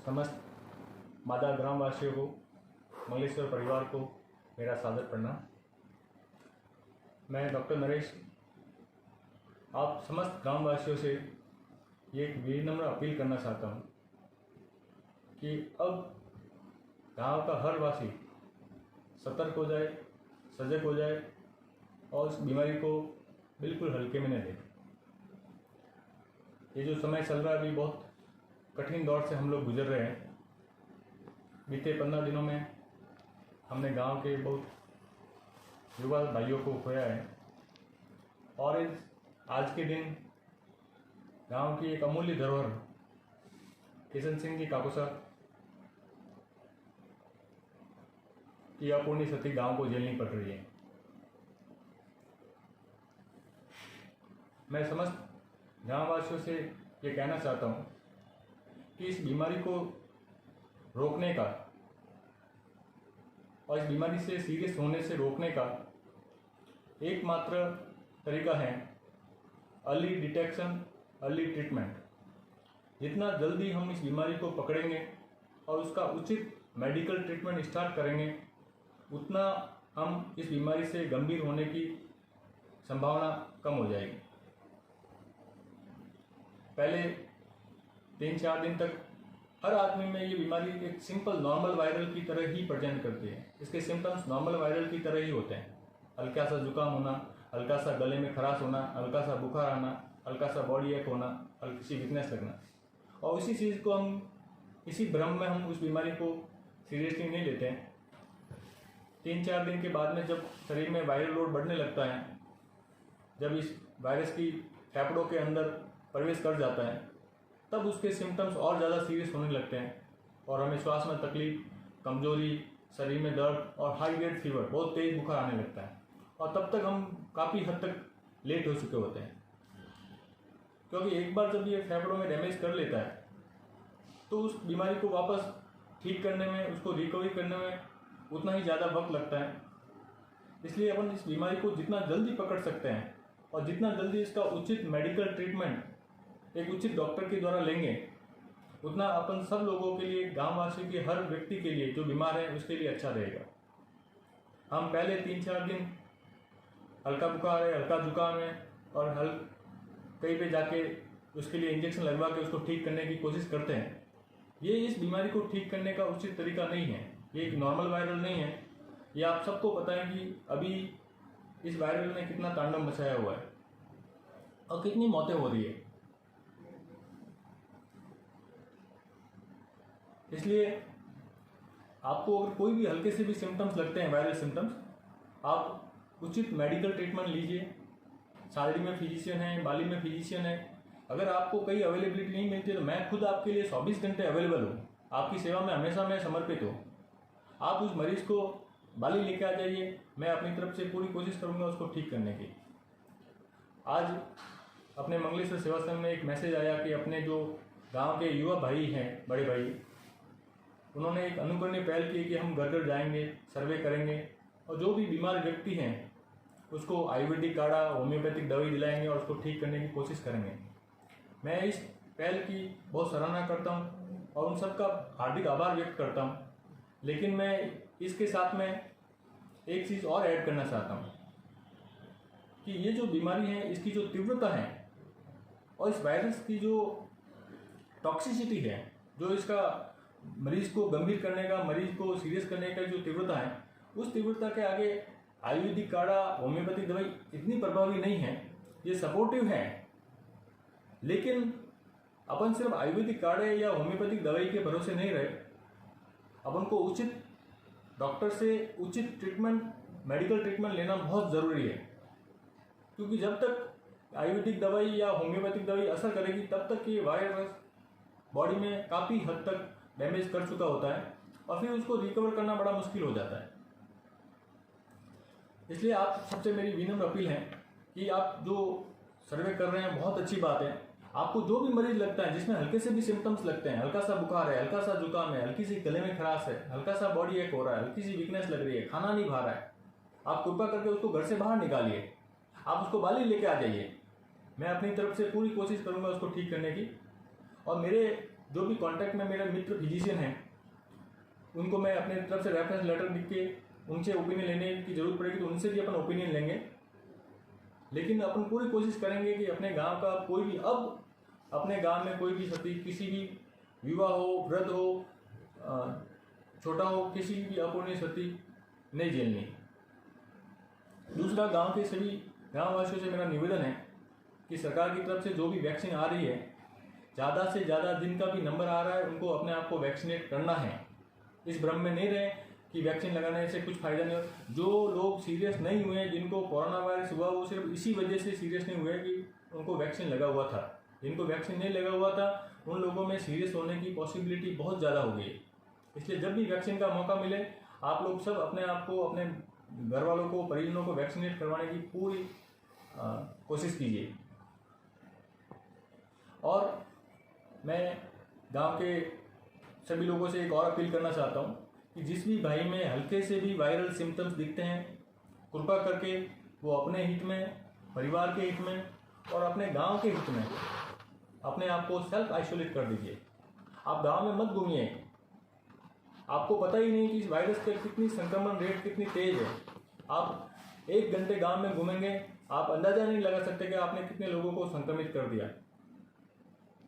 समस्त मादा ग्रामवासियों को, मंगलेश्वर परिवार को मेरा सादर प्रणाम। मैं डॉक्टर नरेश आप समस्त ग्रामवासियों से ये एक विनम्र अपील करना चाहता हूँ कि अब गांव का हर वासी सतर्क हो जाए, सजग हो जाए और उस बीमारी को बिल्कुल हल्के में न ले। ये जो समय चल रहा है, अभी बहुत कठिन दौर से हम लोग गुजर रहे हैं। बीते 15 दिनों में हमने गांव के बहुत युवा भाइयों को खोया है और इस आज के दिन गांव की एक अमूल्य धरोहर किशन सिंह की काकोसा की अपूर्णी क्षति गांव को झेलनी पड़ रही है। मैं समस्त गांववासियों से ये कहना चाहता हूँ कि इस बीमारी को रोकने का और इस बीमारी से सीरियस होने से रोकने का एकमात्र तरीका है अर्ली डिटेक्शन, अर्ली ट्रीटमेंट। जितना जल्दी हम इस बीमारी को पकड़ेंगे और उसका उचित मेडिकल ट्रीटमेंट स्टार्ट करेंगे, उतना हम इस बीमारी से गंभीर होने की संभावना कम हो जाएगी। पहले 3-4 दिन तक हर आदमी में ये बीमारी एक सिंपल नॉर्मल वायरल की तरह ही प्रेजेंट करती है। इसके सिम्टम्स नॉर्मल वायरल की तरह ही होते हैं। हल्का सा जुकाम होना, हल्का सा गले में खराश होना, हल्का सा बुखार आना, हल्का सा बॉडी एक होना, हल्की सी वीकनेस लगना। और इसी चीज़ को हम इसी भ्रम में हम उस बीमारी को सीरियसली नहीं लेते हैं। 3-4 दिन के बाद में जब शरीर में वायरल लोड बढ़ने लगता है, जब इस वायरस की फेफड़ों के अंदर प्रवेश कर जाता है, तब उसके सिम्टम्स और ज़्यादा सीरियस होने लगते हैं और हमें श्वास में तकलीफ, कमजोरी, शरीर में दर्द और हाई ग्रेड फीवर, बहुत तेज बुखार आने लगता है। और तब तक हम काफ़ी हद तक लेट हो चुके होते हैं, क्योंकि एक बार जब ये फेफड़ों में डैमेज कर लेता है तो उस बीमारी को वापस ठीक करने में, उसको रिकवरी करने में उतना ही ज़्यादा वक्त लगता है। इसलिए अपन इस बीमारी को जितना जल्दी पकड़ सकते हैं और जितना जल्दी इसका उचित मेडिकल ट्रीटमेंट एक उचित डॉक्टर के द्वारा लेंगे, उतना अपन सब लोगों के लिए, गांववासियों के हर व्यक्ति के लिए जो बीमार है उसके लिए अच्छा रहेगा। हम पहले 3-4 दिन हल्का बुखार है, हल्का जुकाम है और कहीं पे जाके उसके लिए इंजेक्शन लगवा के उसको ठीक करने की कोशिश करते हैं। ये इस बीमारी को ठीक करने का उचित तरीका नहीं है। ये एक नॉर्मल वायरल नहीं है। ये आप सबको पता है कि अभी इस वायरल ने कितना तांडव मचाया हुआ है और कितनी मौतें हो रही है। इसलिए आपको अगर कोई भी हल्के से भी सिम्टम्स लगते हैं, वायरल सिम्टम्स, आप उचित मेडिकल ट्रीटमेंट लीजिए। सालडी में फिजिशियन है, बाली में फिजिशियन है। अगर आपको कहीं अवेलेबिलिटी नहीं मिलती है तो मैं खुद आपके लिए 24 घंटे अवेलेबल हूँ। आपकी सेवा में हमेशा मैं समर्पित हूँ। आप उस मरीज को बाली लेके आ जाइए, मैं अपनी तरफ से पूरी कोशिश करूँगा उसको ठीक करने की। आज अपने मंगलेश्वर सेवा संघ में एक मैसेज आया कि अपने जो गांव के युवा भाई हैं, बड़े भाई, उन्होंने एक अनुकरणीय पहल की कि हम घर घर जाएंगे, सर्वे करेंगे और जो भी बीमार व्यक्ति हैं उसको आयुर्वेदिक काढ़ा, होम्योपैथिक दवाई दिलाएंगे और उसको ठीक करने की कोशिश करेंगे। मैं इस पहल की बहुत सराहना करता हूं और उन सबका हार्दिक आभार व्यक्त करता हूं। लेकिन मैं इसके साथ में एक चीज़ और ऐड करना चाहता हूं कि ये जो बीमारी है, इसकी जो तीव्रता है और इस वायरस की जो टॉक्सिसिटी है, जो इसका मरीज को गंभीर करने का, मरीज को सीरियस करने का जो तीव्रता है, उस तीव्रता के आगे आयुर्वेदिक काढ़ा, होम्योपैथिक दवाई इतनी प्रभावी नहीं है। ये सपोर्टिव है, लेकिन अपन सिर्फ आयुर्वेदिक काढ़े या होम्योपैथिक दवाई के भरोसे नहीं रहे। अपन को उचित डॉक्टर से उचित ट्रीटमेंट, मेडिकल ट्रीटमेंट लेना बहुत ज़रूरी है, क्योंकि जब तक आयुर्वेदिक दवाई या होम्योपैथिक दवाई असर करेगी तब तक ये वायरस बॉडी में काफ़ी हद तक डैमेज कर चुका होता है और फिर उसको रिकवर करना बड़ा मुश्किल हो जाता है। इसलिए आप सबसे मेरी विनम्र अपील है कि आप जो सर्वे कर रहे हैं, बहुत अच्छी बात है। आपको जो भी मरीज लगता है जिसमें हल्के से भी सिम्टम्स लगते हैं, हल्का सा बुखार है, हल्का सा जुकाम है, हल्की सी गले में खराश है, हल्का सा बॉडी एक हो रहा है, हल्की सी वीकनेस लग रही है, खाना नहीं खा रहा है, आप कृपा करके उसको घर से बाहर निकालिए। आप उसको बाली लेके आ जाइए। मैं अपनी तरफ से पूरी कोशिश करूँगा उसको ठीक करने की। और मेरे जो भी कॉन्टैक्ट में मेरे मित्र फिजिशियन हैं उनको मैं अपने तरफ से रेफरेंस लेटर लिख के उनसे ओपिनियन लेने की जरूरत पड़ेगी तो उनसे भी अपन ओपिनियन लेंगे। लेकिन अपन पूरी कोशिश करेंगे कि अपने गांव का कोई भी, अब अपने गांव में कोई भी क्षति, किसी भी विवाह हो, वृद्ध हो, छोटा हो, किसी भी अपूर्णीय क्षति नहीं झेलनी। दूसरा, गांव के सभी गांववासियों से मेरा निवेदन है कि सरकार की तरफ से जो भी वैक्सीन आ रही है, ज़्यादा से ज़्यादा जिनका भी नंबर आ रहा है उनको अपने आप को वैक्सीनेट करना है। इस भ्रम में नहीं रहे कि वैक्सीन लगाने से कुछ फायदा नहीं हो। जो लोग सीरियस नहीं हुए, जिनको कोरोना वायरस हुआ, वो सिर्फ इसी वजह से सीरियस नहीं हुए कि उनको वैक्सीन लगा हुआ था। जिनको वैक्सीन नहीं लगा हुआ था उन लोगों में सीरियस होने की पॉसिबिलिटी बहुत ज़्यादा हो गई। इसलिए जब भी वैक्सीन का मौका मिले आप लोग सब अपने आप को, अपने घर वालों को, परिजनों को वैक्सीनेट करवाने की पूरी कोशिश कीजिए। और मैं गांव के सभी लोगों से एक और अपील करना चाहता हूं कि जिस भी भाई में हल्के से भी वायरल सिम्टम्स दिखते हैं, कृपा करके वो अपने हित में, परिवार के हित में और अपने गांव के हित में अपने आप को सेल्फ आइसोलेट कर दीजिए। आप गांव में मत घूमिए, आपको पता ही नहीं कि इस वायरस के कितनी संक्रमण रेट कितनी तेज है। आप 1 घंटे गांव में घूमेंगे, आप अंदाजा नहीं लगा सकते कि आपने कितने लोगों को संक्रमित कर दिया।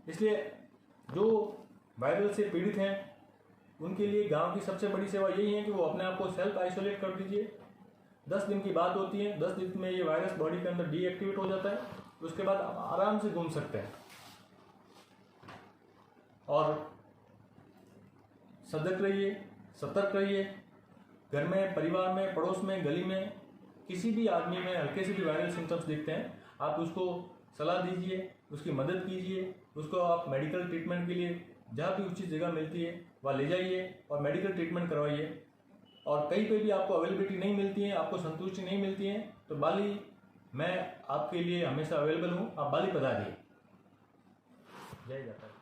इसलिए जो वायरल से पीड़ित हैं उनके लिए गांव की सबसे बड़ी सेवा यही है कि वो अपने आप को सेल्फ आइसोलेट कर दीजिए। 10 दिन की बात होती है, 10 दिन में ये वायरस बॉडी के अंदर डीएक्टिवेट हो जाता है, उसके बाद आप आराम से घूम सकते हैं। और सतर्क रहिए, सतर्क रहिए। घर में, परिवार में, पड़ोस में, गली में किसी भी आदमी में हल्के से भी वायरल सिम्टम्स दिखते हैं, आप उसको सलाह दीजिए, उसकी मदद कीजिए, उसको आप मेडिकल ट्रीटमेंट के लिए जहाँ भी उचित जगह मिलती है वहाँ ले जाइए और मेडिकल ट्रीटमेंट करवाइए। और कहीं पे भी आपको अवेलेबिलिटी नहीं मिलती है, आपको संतुष्टि नहीं मिलती है, तो बाली मैं आपके लिए हमेशा अवेलेबल हूँ, आप बाली पधारिए। जय जाता है।